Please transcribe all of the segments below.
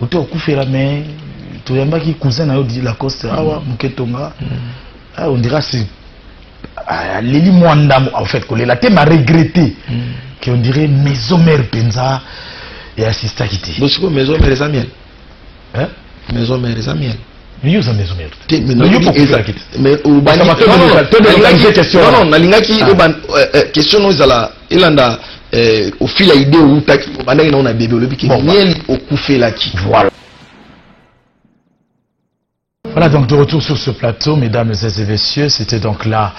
auto okufela mais to yamba ki cousin na yo di la coste awa muketonga on dira c'est Lili Mwanda en fait que la thème a regretté qu'on dirait maison mère penza et assista quitté. Parce que maison mère Samuel. Hein? Maison mère Samuel. Mais yo ça maison mère. Mais non au bani non nalingaki question nous ala ilanda au fil idée ou taki bandaki na bébé le biki miel okufela ki. Voilà. Voilà donc de retour sur ce plateau, mesdames et messieurs, c'était donc là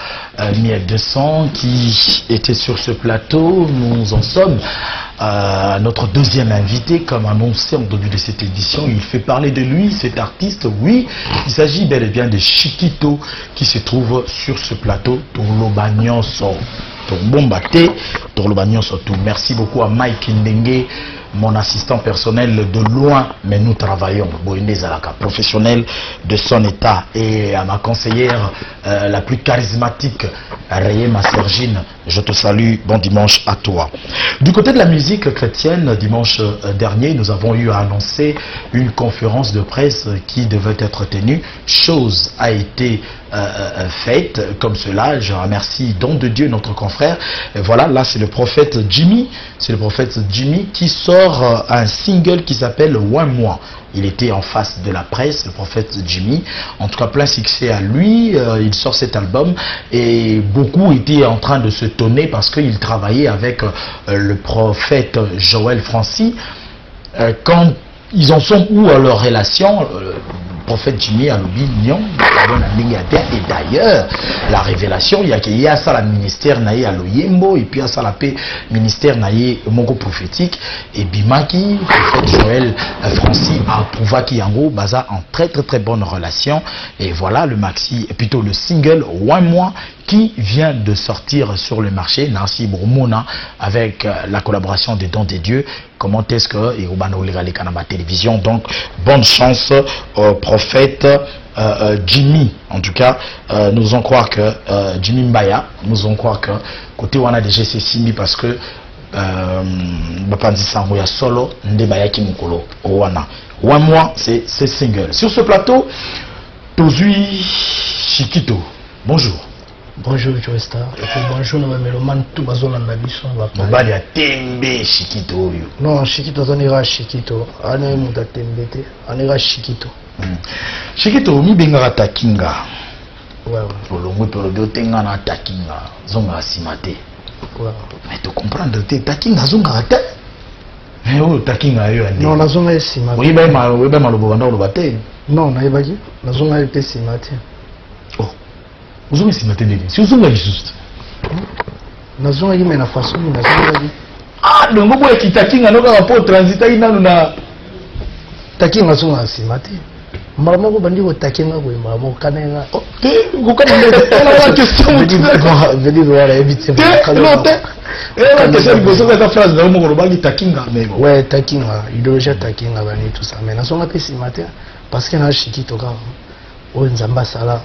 Miel de Sang qui était sur ce plateau. Nous en sommes à notre deuxième invité, comme annoncé en début de cette édition. Il fait parler de lui, cet artiste, oui. Il s'agit bel et bien de Chiquito qui se trouve sur ce plateau. Merci beaucoup à Mike Ndenge, mon assistant personnel de loin, mais nous travaillons, Boïné Zalaka, professionnel de son état, et à ma conseillère la plus charismatique, Rayema Sergine, je te salue, bon dimanche à toi. Du côté de la musique chrétienne, dimanche dernier, nous avons eu à annoncer une conférence de presse qui devait être tenue. Chose a été faite comme cela. Je remercie don de Dieu notre confrère. Et voilà, là c'est le prophète Jimmy. C'est le prophète Jimmy qui sort un single qui s'appelle One Mois. Il était en face de la presse, le prophète Jimmy. En tout cas, plein succès à lui. Il sort cet album et beaucoup étaient en train de se tonner parce qu'il travaillait avec le prophète Joël Francis. Quand ils en sont où à leur relation, prophète Jimmy a l'opinion et d'ailleurs la révélation il y a ça la ministère naïe à l'Oyembo et puis à ça la paix ministère naïe mongo prophétique et bimaki prophète Joël Francis a prouvé qu'il y a baza en très bonne relation et voilà le maxi et plutôt le single One Mois qui vient de sortir sur le marché Nancy Brumona avec la collaboration des Dons des Dieux. Comment est-ce que et au télévision donc bonne chance au prophète Jimmy. En tout cas nous allons croire que Jimmy Mbaya nous allons croire que côté on a déjà ces simi parce que Bapandi Sango ya solo Ndebaya Kimukolo Owana. One Mois c'est single. Sur ce plateau Tozui Chiquito. Bonjour. Bonjour Joestar. Et puis bonjour nos mélomanes tout bazona na biso va parler. Mobali ya tembe Chiquito yo. Non, Chiquito zonira Chiquito. Ana muta tembe te. Anira Chiquito. Chiquito mi benga takinga. Ouais. Olongwe pelo de tenga na takinga. Zonga simate. Ouais. Mais tu comprendre te takinga zonga te. Mais oh takinga yo andi. Non, la zonga est simate. Oui ba malobo banda olobate. Non, na ibaki. La zonga est simate. Vous avez simate ndeni. Si vous avez juste. Na zonga yi mena façon na zonga yi. Ah, donc vous êtes takinga no ka po transita ina na takinga zonga simate. Maramo ko bandi ko takinga ko maramo kanenga. Vous connaissez la question. Venez voir éviter. Non, la question de poser cette phrase là mo ko ba takinga mais ouais, takinga, idéologie takinga bani tout ça. Mais na zonga pe simate parce que na Chiquito ka o nzamba sala.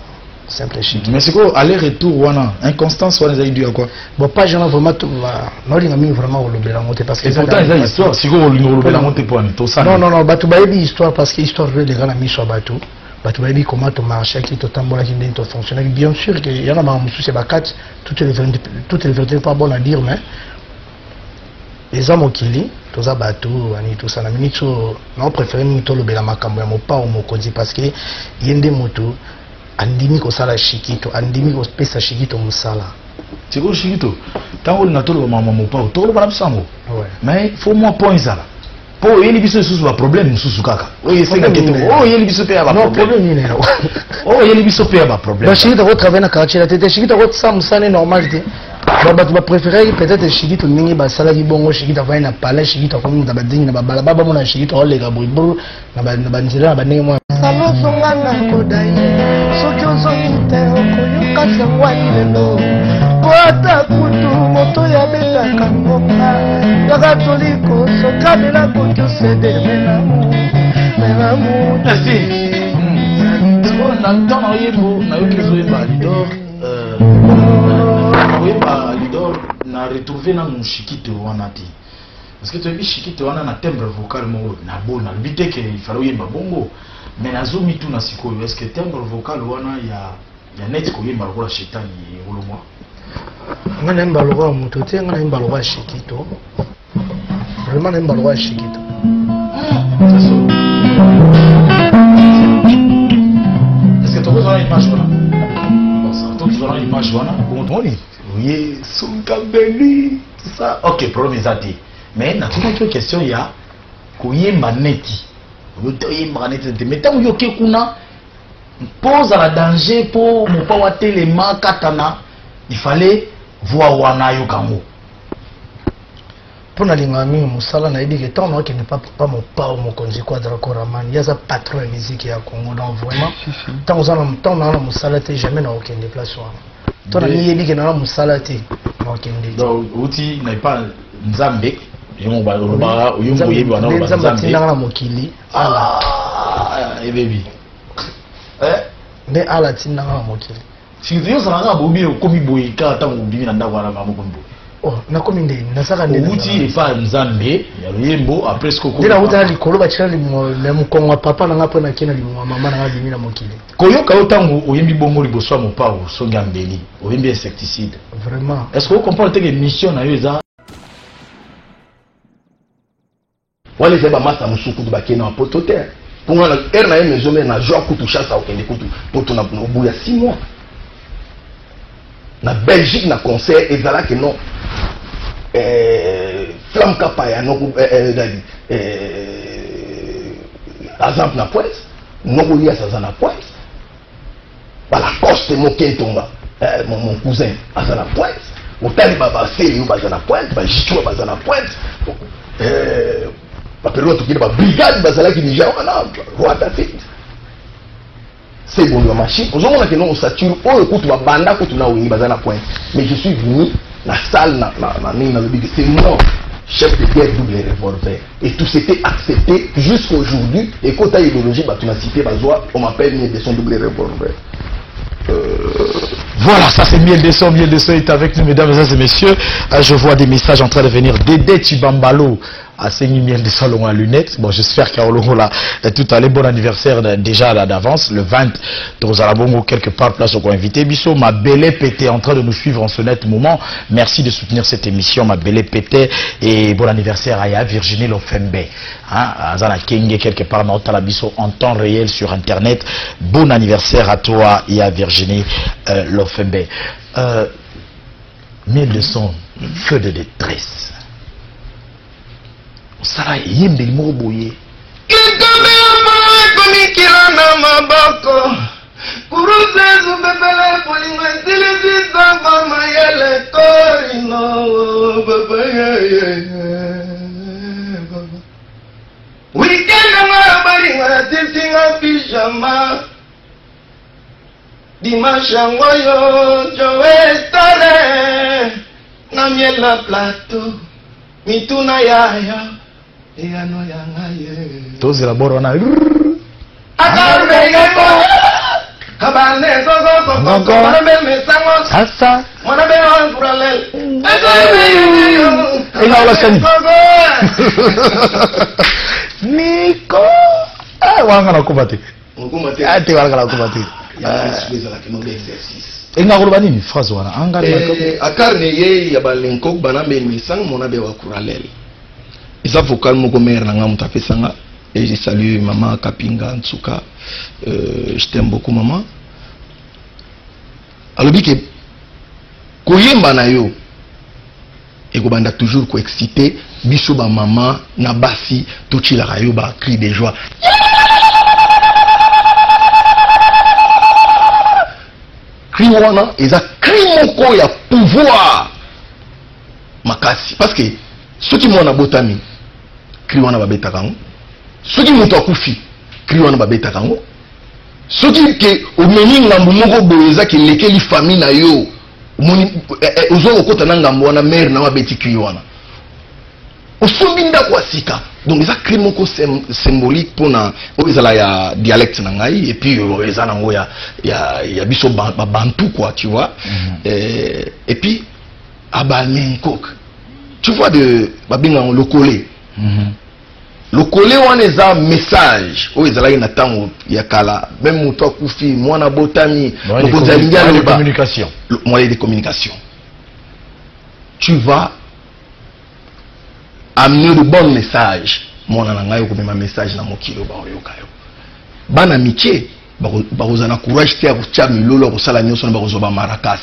Simple chic. Mais c'est quoi aller-retour wana inconstance wana za idu quoi. Bon pas genre vraiment tout non linga mi vraiment au lobela monter parce que pourtant il y a histoire si go lobela monter pour tout ça. Non batu ba yebi histoire parce que histoire de les gars na mi so batu ba yebi comment to marcher qui to tambola qui ndento fonctionner bien sûr que y en a ma musu c'est ba quatre toutes les vérités pas bon à dire mais les hommes okili toza batu ani tout ça na minute non préférer mi to lobela makambo ya mopa o mokozi parce que yende moto andimi ko sala Chiquito andimi ko pesa Chiquito musala c'est quoi Chiquito tango na tolo mama mopa o tolo bana bisango ouais mais faut moi point ça là po yeli biso susu ba problème susu kaka o yesenga keto o yeli biso pe ba problème ni na o yeli biso pe ba problème ba Chiquito ko travailler na quartier la tête Chiquito ko ça musala normal te ba tu vas préférer peut-être Chiquito ningi ba sala ki bongo Chiquito va na palais Chiquito ko mu ba dingi na ba bala baba mona Chiquito o lega boiburu na ba nzela na ba ningi mo salo songa na kodaye soki ozongi te okoyoka sangwani lelo po ata kutu moto yabetaka ngonga kaka toliko sokabela koki osedemelamu melamu na ntan na oyembo nayoki ezoyemba lidor oyemba lidor na retrouve nanu Chiquito wana te parce que tu as vu Shikito on a un timbre vocal mo na bon na bité que il fallait yemba bongo mais na zomi tout na sikoyo est-ce que timbre vocal wana ya net ko yemba lokola shetani olo moi ngana yemba lokola moto te ngana yemba lokola Shikito vraiment na yemba lokola Shikito est-ce que tu vois l'image voilà bon ça tu vois l'image voilà bon oui Sunkambeli tout ça ok problème exact mais na toute question il y a koyemba neti oyoyemba neti mais tant yoke kuna pose à la danger pour mopa wa telema katana il fallait voir wana yo kango pour na linga mingi musala na yedi que tant na qui n'est pas mopa au mokonzi Quadra Koraman il y a ça patron de musique ya Congo donc vraiment tant na musala te jamais na aucun déplacement toi na yedi que na musala te na aucun déplacement donc outil n'est pas nzambe yongo ba loba yongo yebi wana ba nzambe na mokili ala baby mais ala tinna na mokili si yo sanga bobi komi boyi ka ta mo bibi na ndako ala ngamo kombo oh na komi nde na saka nde outil pas nzambe ya yembo après ce ko ndina utana likolo ba chira le mukongo papa na ngapo na kina limu mama na bibi na mokili koyoka otango oyembi bongo liboso mo pa o songa mbeli oyembi insecticide vraiment est-ce que vous comprenez que mission na yo eza wale zeba masa musuku du bakena poto terre pour na air na maison mais na joie kutu chassa okende kutu poto na bout ya 6 mois na Belgique na concert ezala que non flamme kapaya no dali exemple na pointe no ya ça na pointe bala coste mo kentonga mon cousin à la pointe otali baba seli yo baza na pointe ba jitu baza na pointe la période où il y a une brigade qui est déjà roi David. C'est bon, la machine. Nous avons dit que nous sature. Oh, écoute, ma bande, écoute, nous avons une point. Mais je suis venu dans la salle, c'est moi, chef de guerre double revolver. Et tout s'était accepté jusqu'à aujourd'hui. Et quand tu as l'idéologie, tu m'as cité, on m'appelle Miel de son double revolver. Voilà, ça c'est Miel de son est avec nous, mesdames et messieurs. Je vois des messages en train de venir. Dédé Chibambalo à Seigneur Miel de Salon à lunettes. Bon, j'espère qu'Aolongo là, tout à l'heure, bon anniversaire déjà là d'avance, le 20, Tozalabongo, quelque part, place au coin invité. Bissot, ma belle pété en train de nous suivre en ce net moment. Merci de soutenir cette émission, ma belle pété. Et bon anniversaire à Virginie Lofembe. Hein, Azana Kenge, quelque part, dans Talabiso, en temps réel sur Internet. Bon anniversaire à toi et à Virginie Lofembe. Miel de son, feu de détresse. Sala yembe moboye Kikame ama komikila na maboko Kuruze zubebele polinga tilizisa mama yele korino baba Weekend nga bari nga tisinga pijama Dimanche ngoyo joe tare Na miela plateau mituna yaya Eyano yangaye Tozi la boro na Akarbe yebo Kabane gogo gogo Manabe mesango Asa Manabe wankuralel Ina wala sani Niko Wanga na kubati Ate wanga na kubati Inga kuruba nini phrase wana Angala Akarne ye ya balenkok Banabe mesango Manabe wankuralel Isa vocal moko mère nanga mutapesanga et je salue maman Kapinga Ntsuka je t'aime beaucoup maman alobi ke koyemba na yo ekobanda toujours ko exciter biso ba maman na basi tochilaka yo ba cri de joie cri wana eza cri moko ya pouvoir makasi parce que soki mwana botami cri wana babetaka ngo soki moto akufi cri wana babetaka ngo soki ke omeni ngambo moko boye eza kelekeli famille na yo omoni ozwa kokota na ngambo wana mare na babeti cri wana osombi ndako asika donc eza cri moko symbolique mpona oyo ezala ya dialecte na ngai et puis eza nango ya biso babantu quoi tu vois et puis abalenkok tu vois de babinga le collé. Le collé on est un message. Oh ils allaient n'attendre yakala même muto kufi mwana botami le communication. Le moyen de communication. Tu vas amener le bon message. Mon ananga yo komema message na mokilo ba yokayo. Bana miché ba kozana courage te ya kutia milolo kosala nyonso na ba kozoba marakas.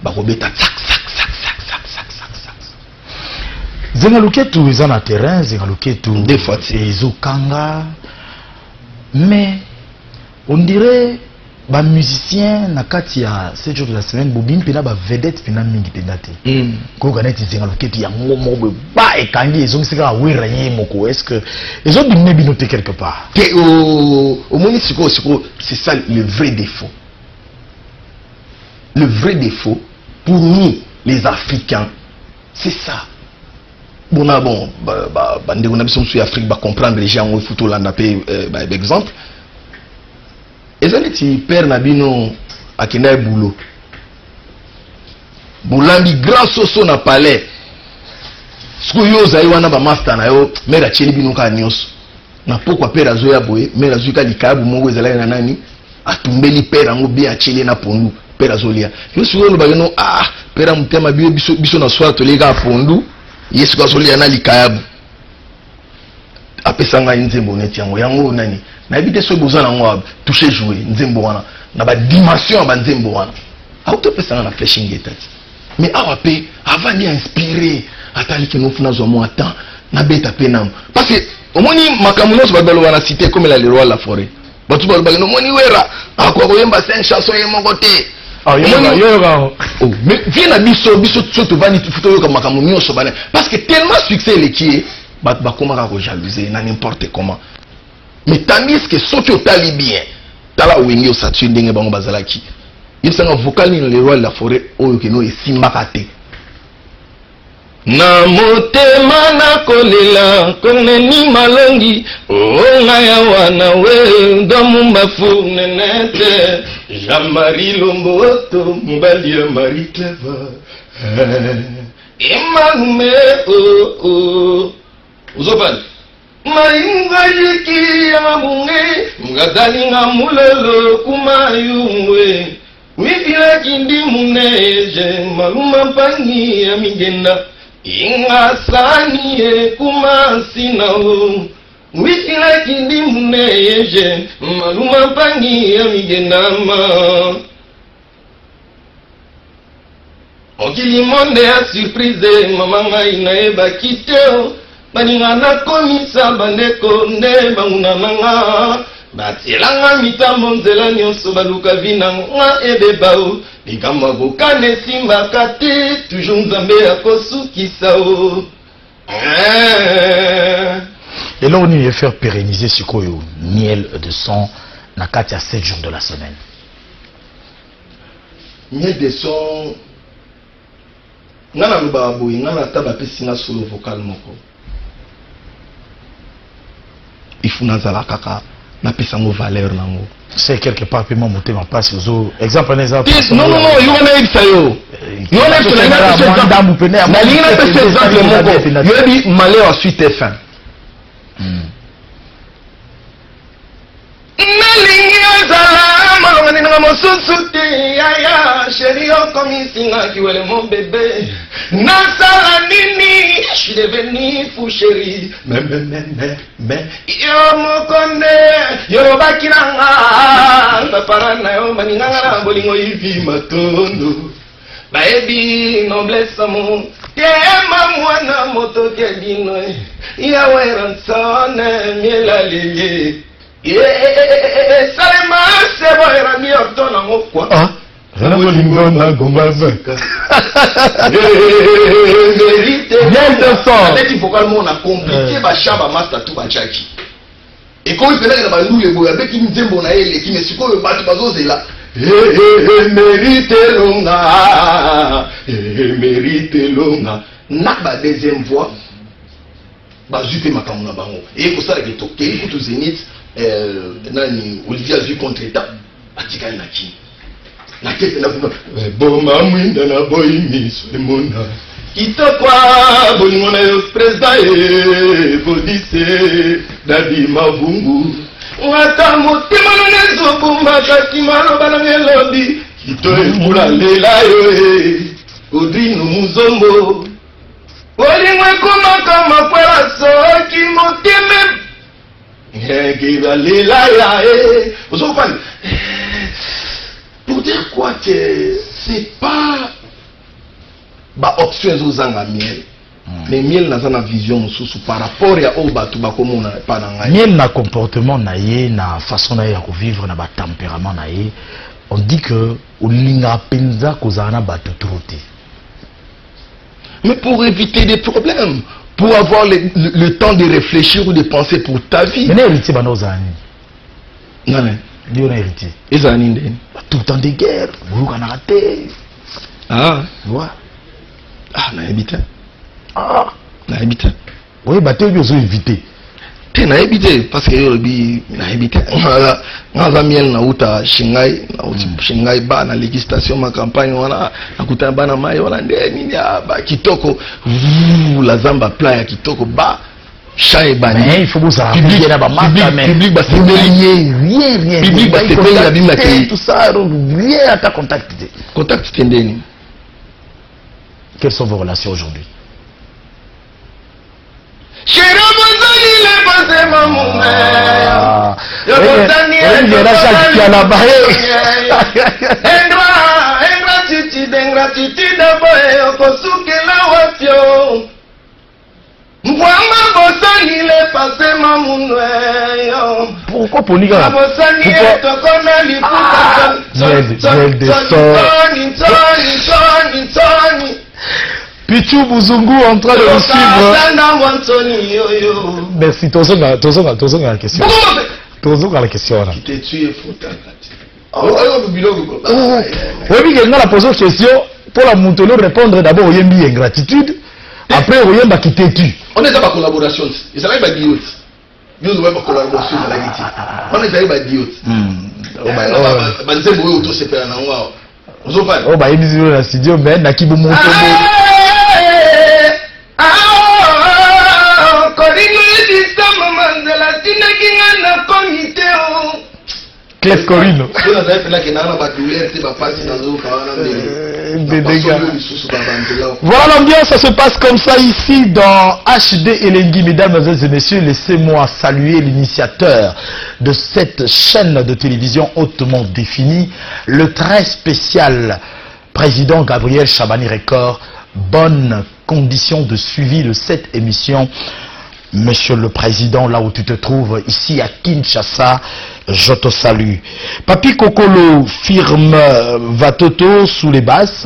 Ba kobeta sak sak sak sak sak sak sak sak. Zenga luketu eza na terrain, zenga luketu des fois ezokanga. Mais on dirait ba musicien na kati ya 7 jours de la semaine bobim pena ba vedette pena mingi pena te. Ko ganeti zenga luketu ya ngomo ba ekangi ezongisika wira yemoko. Est-ce que ezo dimne binote quelque part? Au municipal c'est ça le vrai défaut. Le vrai défaut pour nous les Africains, c'est ça. Bon, on a besoin de Afrique va comprendre les gens où il faut l'en appeler exemple. Et ça les père nabino à Kenya boulot. Boulambi grand soso na palais. Ce que yo zaïwana ba master na yo mera cheli bino ka nyos. Na pourquoi père azoya boye mera zuka likabu mongo ezala na nani atumbeli père ngo bien cheli na pondu père azolia. Yo siko lo bageno père mutema biso na soir to lega pondu. Yesu kazolia na likabu apesanga nzembo neti yango nani na ebite so bozana ngo toucher jouer nzembo wana na ba dimension ba nzembo wana auto pesanga na flashing etati mais awape avant ni inspirer atali ke no funa zo mo attend na beta penam parce que omoni makamuno so babelo wana cité comme la le roi la forêt batu ba no moni wera akwa koyemba 5 chansons ye moko te. Mais viens à biso tu vas ni photo comme makamuni osobane parce que tellement succès les qui ba comment ka jalouser na n'importe comment mais tandis que soki otali bien tala wengi o satu ndenge bango bazalaki il s'en vocal ni le roi de la forêt oyo ke no esimbaka te na motema na kolela koneni malongi onga ya wana we domu mbafu nenete Jean-Marie Lomboto mobali ya Marie Clever Emmanume uzopani Mainga yiki ya munge Mgadali nga mulelo kumayungwe Wifila kindi muneje Maluma pangi ya migenda Inga sani ye kumasina o Wifila kindi muneje Maluma pangi ya migenda ma Okili monde ya surprise Mamanga inaeba kiteo Baninga na komisa bandeko ne banguna manga Batilanga mitambo nzela nyonso baluka vina nga ebebao Likama bokane simba kate toujours nzambe akosukisa o Et là on y est faire pérenniser ce koyo miel de son na kati ya 7 jours de la semaine. Miel de son ngana lubabu ngana taba pesinga solo vocal moko. Il faut nazala kaka na pesa ngo valeur nango c'est quelque part paiement monter ma passe aux exemple non you wanna eat sayo you wanna eat na lina pesa exemple moko yo bi malheur ensuite est fin nalingi azala malongani na mosusu te ya chérie okomisinga kiwele mon bébé nasala nini je suis devenu fou chérie mais yo mokonde yo bakiranga papara na yo maninganga na bolingo hivi matondo baebi noblesse mo tema mwana moto kedino ya weransone miela lele Salema c'est bon era mi ortona ngokwa Zana bolingo na gomba zaka bien de son avec vocal mon a compliqué ba chaba master tout ba chaki et quand il fait na bandu le boya avec une nzembo na ele qui me siko le batu bazozela mérite longa na ba deuxième voix bazute makamuna bango et ko sala ke toke ko to zenith nani Olivier Azui contre état atikali na kini na kete na kuma boma mwinda na boy miso emona Kitokwa bonimona yo président Bodise Dadi Mavungu Wata mutima nezo bumaka kimano balange lobi Kito ekula lela yo Odrino Muzombo Olingwe kumaka makwela soki motime Kira lela ya Vous parlez pour dire quoi que c'est pas ba option zozanga miel mais miel na zana vision sous par rapport ya oba tu ba komona pa na ngai miel na comportement na ye na façon na ya ko vivre na ba tempérament na ye on dit que olinga penza kozana ba tutroté mais pour éviter des problèmes pour avoir le temps de réfléchir ou de penser pour ta vie mais héritier bana ozani non Dieu n'a héritier ezani ndeni tout le temps de guerre buluka na raté ouais na habité na habité oui bateau ils ont invité te na habité parce que yobi na habité ngaza miel na uta shingai na uti shingai ba na législation ma campagne wana nakuta bana mai wana ndeni ba kitoko la zamba plat ya kitoko ba Chai bani. Mais il faut vous arrêter. Public bah c'est rien. Public bah c'est pas la bim la tout ça, rien à ta contacter. Contact tendeni. Quelles sont vos relations aujourd'hui? Pourquoi Poliga? Pichou Bouzungu en train de nous suivre. Merci, Tozo la question. Tozo la question. Qui t'es tué, oui, mais la pose question pour la Montolo répondre d'abord au Yembi ingratitude. Après, on va quitter tu. On est dans la collaboration. Ils sont là, ils vont dire. Nous avons une collaboration dans la guité. On est là, ils vont dire. Oh, bah, ils disent la studio, mais Naki Boumou. Clef Corino. Voilà l'ambiance, ça se passe comme ça ici dans HD Elengi. Mesdames et messieurs, laissez-moi saluer l'initiateur de cette chaîne de télévision hautement définie, le très spécial président Gabriel Chabani Record. Bonne condition de suivi de cette émission. Monsieur le Président, là où tu te trouves, ici à Kinshasa, je te salue. Papi Kokolo, firme Vatoto sous les basses.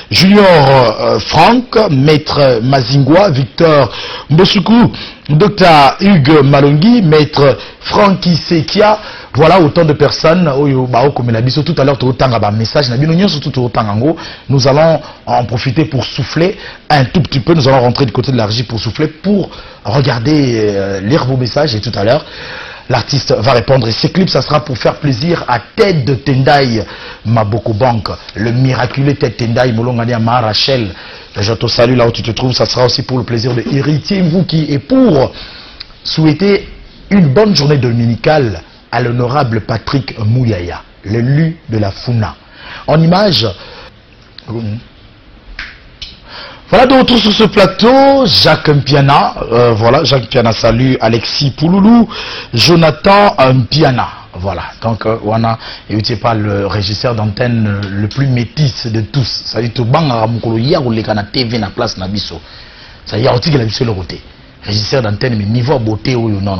Junior Franck, Maître Mazingwa, Victor Mbosuku, Dr Hugues Malongi, Maître Francky Sekia. Voilà autant de personnes. Tout à l'heure, message. Nous allons en profiter pour souffler un tout petit peu. Nous allons rentrer du côté de la régie pour souffler, pour regarder, lire vos messages. Et tout à l'heure, l'artiste va répondre. Et ces clips, ça sera pour faire plaisir à Ted de Tendai Maboko Bank, le miraculeux Ted Tendai Molongani Ama Rachel. Je te salue là où tu te trouves. Ça sera aussi pour le plaisir de Héritier Mvouki et pour souhaiter une bonne journée dominicale à l'honorable Patrick Mouyaya, l'élu de la Funa. En image, voilà de retour sur ce plateau, Jacques Mpiana, voilà, Jacques Mpiana salue Alexis Pouloulou, Jonathan Mpiana, voilà, donc Wana, et tu pas le régisseur d'antenne le plus métis de tous, ça dit tout bang à Ramukolo, hier ou les canaux TV na place Nabiso, ça y a aussi que la Bisso le côté. Régisseur d'antenne, mais niveau beauté, oui, non.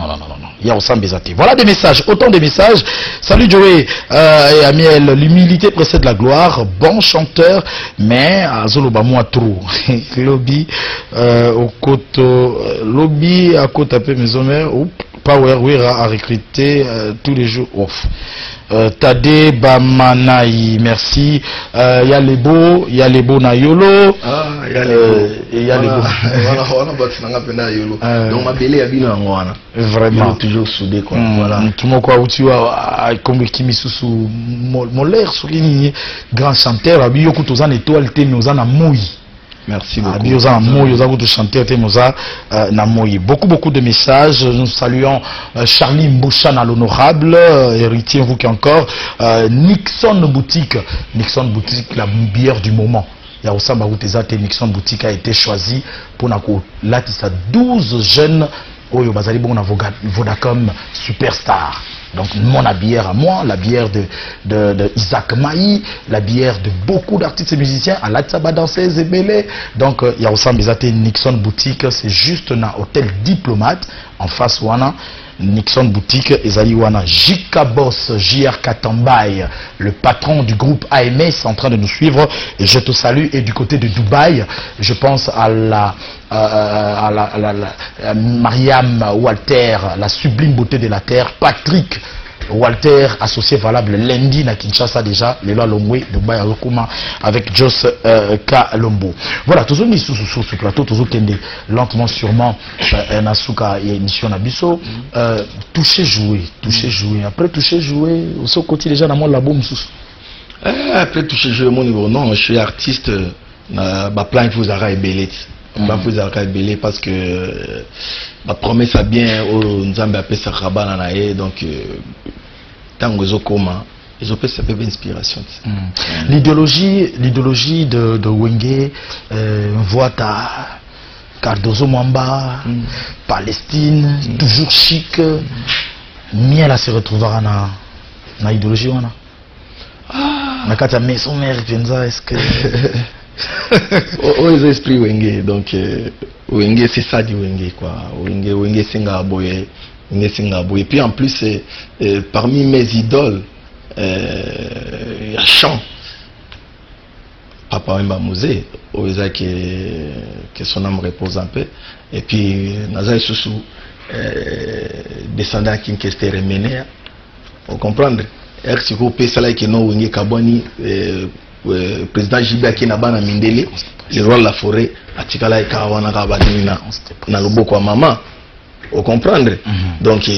Il y a aussi des voilà des messages, autant de messages. Salut Joey et Amiel, l'humilité précède la gloire. Bon chanteur, mais à Zoloba moi trop. Lobby au côté, lobby à côté peu maison mère. Power à recruter tous les jours. Off. Tade Bamanaï, merci. Il y a les beaux na Yolo. Il y a les beaux. Donc ma belle a bien en vraiment toujours soudé quoi. Voilà. Tout le monde quoi où tu as comme Kimi Sousou Molaire souligné grand chanteur. Abi yoku tozan étoile te nous en a mouille. Merci beaucoup. Beaucoup de messages. Nous saluons Charlie Mbouchan à l'honorable, héritier vous qui encore. Nixon Boutique, la bière du moment. Nixon Boutique a été choisi pour la 12 jeunes Oyo Bazali bon Vodacom Superstar. Donc mon bière à moi, la bière de Isaac Maï, la bière de beaucoup d'artistes et musiciens, à la Tsaba danseuse et belé. Donc il y a aussi Nixon Boutique, c'est juste un hôtel Diplomate en face wana. Nixon Boutique, Ezali wana Jika Boss, JR Katambay, le patron du groupe AMS en train de nous suivre. Et je te salue. Et du côté de Dubaï, je pense à la Mariam Walter, la sublime beauté de la terre, Patrick Walter, associé valable lundi na Kinshasa déjà, les lois Longwe de Dubaï avec Joss Kalombo. Voilà, toujours mis sur ce plateau, toujours kende lentement sûrement Nasuka et émission Nabiso. Toucher jouer. Après toucher jouer, au second côté déjà dans mon labo msous. Après toucher jouer mon niveau, non, je suis artiste. Ma plan vous aura ébellé. Vous aura ébellé parce que ma promesse a bien au Nzambe appelle ça Rabana nae, donc tant que Zokoma, ils ont fait ça peu inspiration. L'idéologie de Wenge, voit à Cardozo Mwamba, Palestine, toujours chic. Miel à se retrouvera na idéologie wana. Na kata maison mère est-ce que aux esprits Wenge, donc Wenge c'est ça du Wenge quoi. Wenge singa boye, et puis en plus parmi mes idoles il y a Chant Papa Wemba Mosé, que son âme repose un peu, et puis Nazai Soussou descendant Kinkester Reménéa, vous comprenez? Erxiko Pesala qui non Wenge Kabwani président Jibia qui n'a pas na Mindele, le roi de la forêt, Atikala et Kawana Kabani na Loboko à maman. Vous comprenez? Donc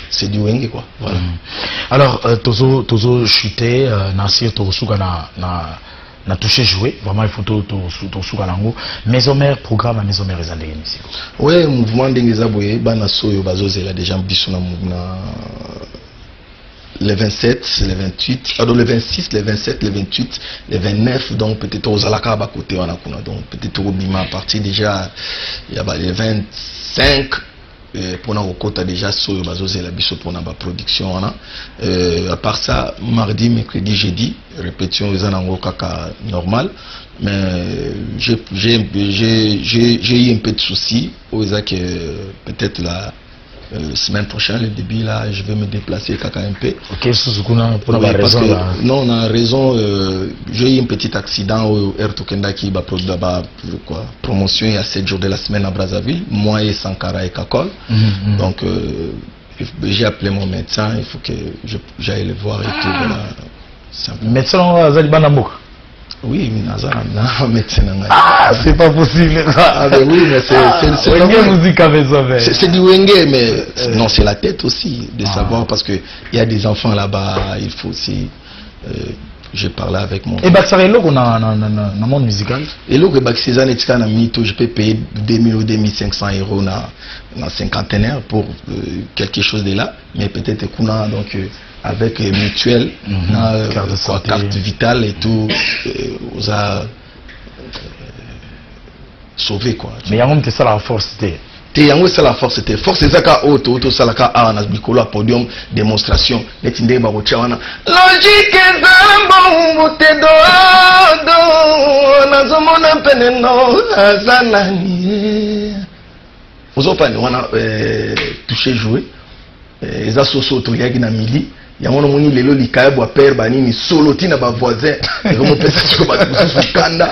c'est du Wenge quoi. Voilà. Alors Tozo chuté, Nasir Tosuga na touché joué, vraiment il faut Tosuga nango. Maison mère programme à Maison mère ezandé ici. Ouais, mouvement d'Engezaboué, bana soyo bazozela déjà bisuna mouvement. Le 27, le 28, alors le 26, le 27, le 28, le 29, donc peut-être aux Alaka à côté, donc peut-être au Bima à partir déjà, il y a les 25, pour nous côté déjà sur le la biso pour notre production. À part ça, mardi, mercredi, jeudi, répétition aux Anango Kaka normal, mais j'ai eu un peu de soucis, que peut-être la semaine prochaine, le début là, je vais me déplacer Kaka un peu. Ok, pour la raison que, là. non, on a raison. J'ai eu un petit accident au Air Tokenda qui va produire quoi promotion il y a 7 jours de la semaine à Brazzaville, moi et Sankara et Kakol. Donc j'ai appelé mon médecin, il faut que j'aille le voir et tout. Voilà. Médecin Zalibanamok. Oui, médecin. Ah, c'est pas possible. Ah, ben oui, mais c'est du Wenge, mais non, c'est la tête aussi de savoir parce que il y a des enfants là-bas, il faut aussi. J'ai parlé avec mon. Et Baxarello, on a un monde musical. Et là, je peux payer 2000 ou 2500 euros dans cinquantenaire pour quelque chose de là, mais peut-être qu'on a donc. Avec mutuelle, carte vitale et tout, vous a sauvé quoi. Mais Yangon c'est ça la force Yangon c'est la force force zaka auto salaka a na bikolo à podium démonstration netinde ba kochawana logique zambo mutedo na zomona peneno azanani ozopani wana toucher jouer eza soso to yaki na mili. Il y a un moment où les lolis kaibwa père banini solo tina ba voisin et comment peut ça que ba kanda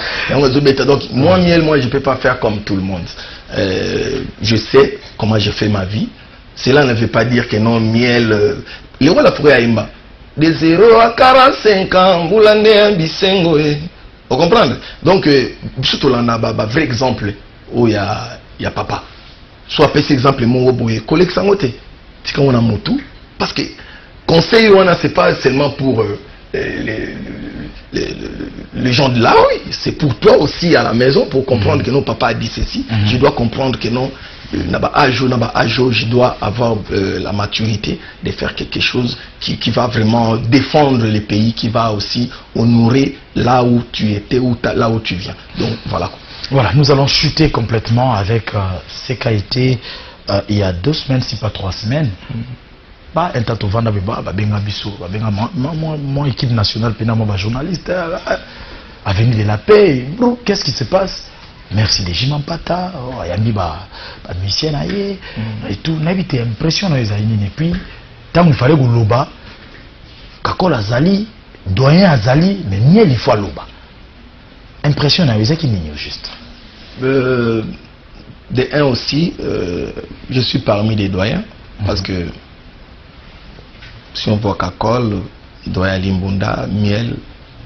donc moi je peux pas faire comme tout le monde. Je sais comment je fais ma vie. Cela ne veut pas dire que non miel les roi la forêt aimba de 0 à 45 ans boulande bisengo vous comprenez? Donc surtout là on a un vrai exemple où il y a papa soit après cet exemple mon boye collègue sangote c'est quand on a motu parce que conseil, c'est pas seulement pour les gens de là, oui, c'est pour toi aussi à la maison, pour comprendre que non, papa a dit ceci, je dois comprendre que non, je dois avoir la maturité de faire quelque chose qui va vraiment défendre le pays, qui va aussi honorer là où tu étais, là où tu viens. Donc voilà. Voilà, nous allons chuter complètement avec ce qui a été il y a 2 semaines, si pas 3 semaines. Bah, un tatou vanda beba, benga biso, benga moi équipe nationale, pena moi journaliste, avenue de la paix. Bro, qu'est-ce qui se passe? Merci de Jimampata, yambi ba musicien aye et tout. N'habite impression les aïnis et puis tant il fallait que loba, kakol azali, doyen azali, mais miel il faut loba. Impression na qui mignon juste. De un aussi, je suis parmi les doyens parce que si on voit Kakol, doyen Limbunda, Miel,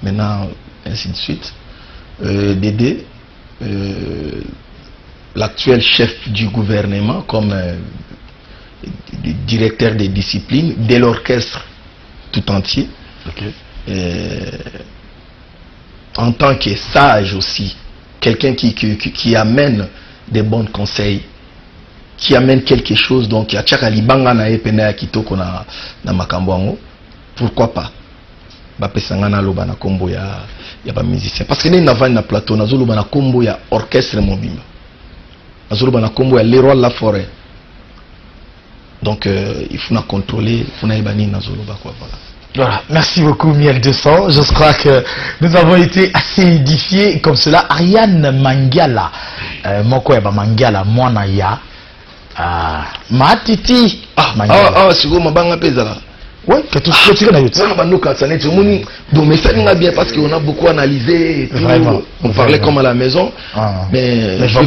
maintenant ainsi de suite. Dédé, l'actuel chef du gouvernement comme directeur des disciplines de l'orchestre tout entier. En tant que sage aussi, quelqu'un qui amène des bons conseils, qui amène quelque chose, donc il y a Tchakalibanga na epena kitoko na makambo, pourquoi pas bapesangana loba na kombo ya ba musicien parce que na vani na plateau na zoloba na kombo ya orchestre mobile na zoloba na kombo ya Leroy Laforêt, donc il faut na contrôler, il faut na ebani na zoloba quoi. Voilà, merci beaucoup Miel 200. Je crois que nous avons été assez édifiés comme cela. Ariane Mangala, moko ya ba Mangala mwana ya Matiti. C'est quoi mabanga pezala? Oui, que tout ce que tu as eu. Donc, bien parce qu'on a beaucoup analysé. Vraiment. On parlait comme à la maison. Mais je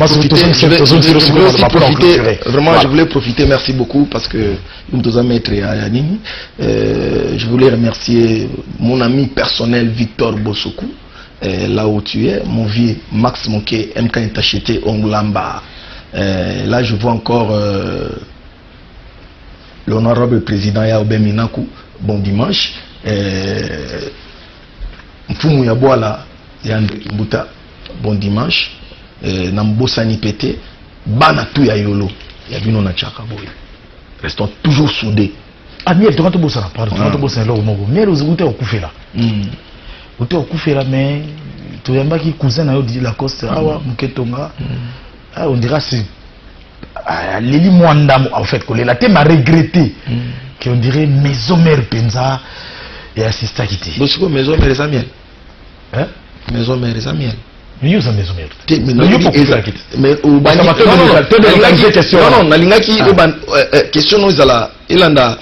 voulais profiter. Merci beaucoup parce que je voulais remercier mon ami personnel Victor Bosoku, là où tu es, mon vieux Max Moké, MK Intachete Ongulamba. Là, je vois encore l'honorable président Yaobe Minaku, bon dimanche. Mfumu Yaboala Yande Kimbuta, bon dimanche. Nambosa Nipete, Bana Tuya Yolo, Yabino na Chakaboy. Restons toujours soudés. Ah, Miel, tu vas te bosser là, pardon, tu vas te bosser là au Mogo. Miel, vous êtes au Koufela. Vous êtes au Koufela, mais tu as un cousin à la Coste, Awa, Muketonga. On dira c'est. Lili Mwanda en fait que la thème a regretté qu'on dirait maison mère Penza et assista quitté. Bosco maison mère les amis. Hein? Maison mère les amis. Mais où ça maison mère? Mais au bani non nalingaki question nous ala ilanda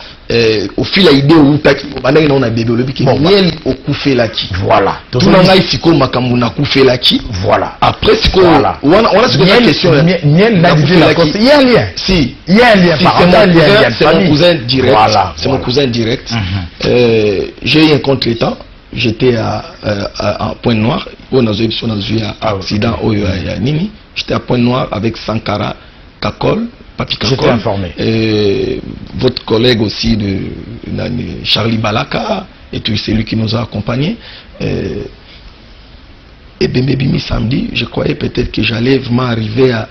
au fil idée ou taki bandaki na bébé le biki miel au koufela ki voilà tout na ngai siko makambu na koufela ki voilà après siko on a ce question miel na dit la cause il y a un lien si il y a un lien c'est mon cousin direct voilà c'est mon cousin direct j'ai eu un contretemps. J'étais à Pointe-Noire, on a eu un accident au Nini. J'étais à Pointe-Noire avec Sankara Kakol, Papi Kakol. J'étais informé. Votre collègue aussi de Charlie Balaka, et puis c'est lui qui nous a accompagnés. Et Bembébimi samedi, je croyais peut-être que j'allais vraiment arriver à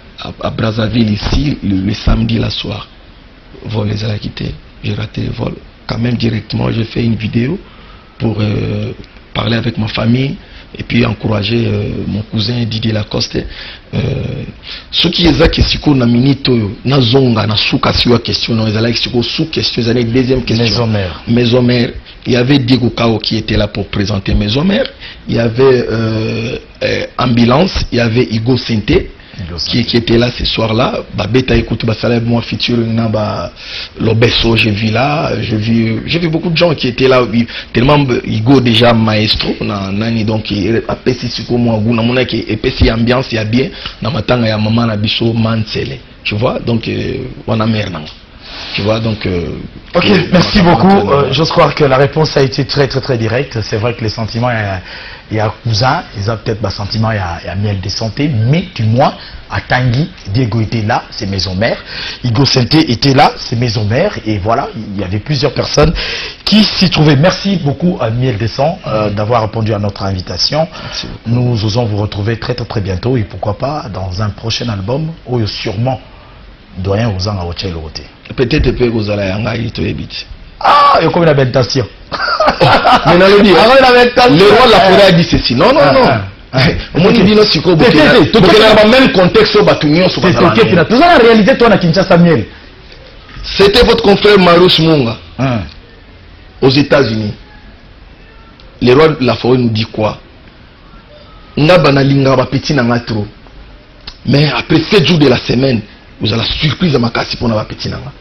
Brazzaville ici le samedi la soir. Vol les a quittés, j'ai raté le vol. Quand même directement, j'ai fait une vidéo pour parler avec ma famille et puis encourager mon cousin Didier Lacoste. Ce qui est que si on a minute na zonga na souka siwa question non ezala exiko sous question ezala deuxième question maison mère il y avait Diego Kao qui était là pour présenter maison mère, il y avait ambulance, il y avait Igo Sente qui était là ce soir-là. Beta écoute basala moi featuring na ba Lobesso, j'ai vu là, j'ai vu beaucoup de gens qui étaient là, tellement Igo déjà maestro na nani donc a pesi siko moi guna mona qui et pesi ambiance ya bien na matanga ya maman na biso mansele, tu vois, donc on a mère nanga. Tu vois, donc... ok, merci beaucoup. J'ose croire que la réponse a été très directe. C'est vrai que les sentiments, il y a cousin, ils ont peut-être des sentiments, il y a miel de santé, mais du moins, à Tanguy, Diego était là, c'est maison mère. Igo Senté était là, c'est maison mère. Et voilà, il y avait plusieurs personnes qui s'y trouvaient. Merci beaucoup à Miel de Sang d'avoir répondu à notre invitation. Nous osons vous retrouver très bientôt et pourquoi pas dans un prochain album où sûrement doyen aux ans à Ochel Roté. Peut-être que vous allez en aller tout vite. Ah, il y a comme une habitation. Mais le roi de la forêt a dit ceci. Non. On dit non, c'est quoi? Le même contexte au Batunio. C'est la réalité, toi, na Kinshasa Miel. C'était votre confrère Marouche Munga aux États-Unis. Le roi de la forêt nous dit quoi? Ngabana linga ba petit nanga trop. Mais après 7 jours de la semaine, vous avez la surprise à ma casse pour na ba petit nanga.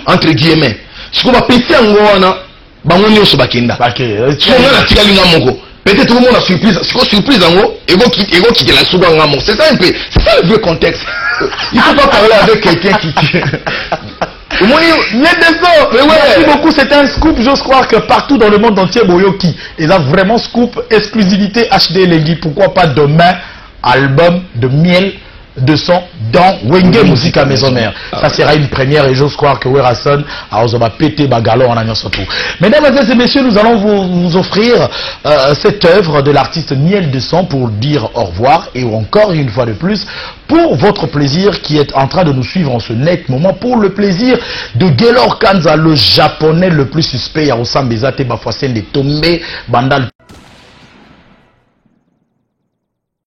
Entre guillemets. Ce qu'on va péter en Goana, bangonio so bakenda. Si on a tiré linga mongo. Peut-être tout le monde a surprise. C'est quoi surprise en haut? Ego qui la souba en amont. C'est ça un peu. C'est ça le vrai contexte. Il faut pas parler avec quelqu'un qui. Merci beaucoup, c'était un scoop. J'ose croire que partout dans le monde entier, Boyoki, ils ont vraiment scoop, exclusivité HD Lengi. Pourquoi pas demain, album de Miel de Sang dans Wenge Musique à Maison Mère. Ça sera une première et j'ose croire que Werason a osé péter bagalo en agnon surtout. Mesdames et messieurs, nous allons vous offrir cette œuvre de l'artiste Miel de Sang pour dire au revoir et encore une fois de plus pour votre plaisir qui est en train de nous suivre en ce net moment, pour le plaisir de Gaylor Kanza, le japonais le plus suspect à Osambezate Bafoisen de Tomé Bandal.